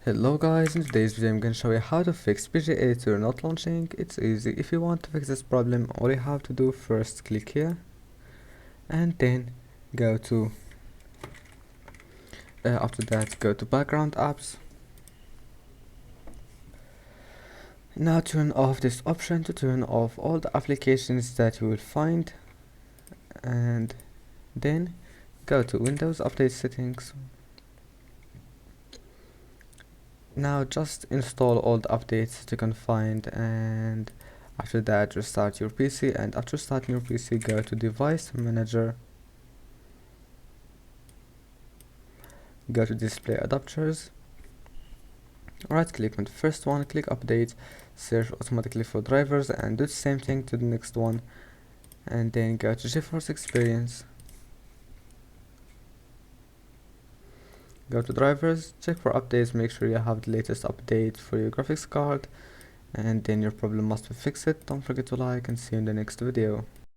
Hello guys, in today's video I'm going to show you how to fix PGA Tour not launching. It's easy. If you want to fix this problem, all you have to do first click here and then go to after that go to background apps. Now turn off this option to turn off all the applications that you will find, and then go to Windows Update Settings. Now just install all the updates that you can find, and after that restart your PC, and after starting your PC go to Device Manager, go to Display Adapters, right click on the first one, click Update, search automatically for drivers and do the same thing to the next one, and then go to GeForce Experience, go to drivers, check for updates, make sure you have the latest update for your graphics card, and then your problem must be fixed. Don't forget to like and see you in the next video.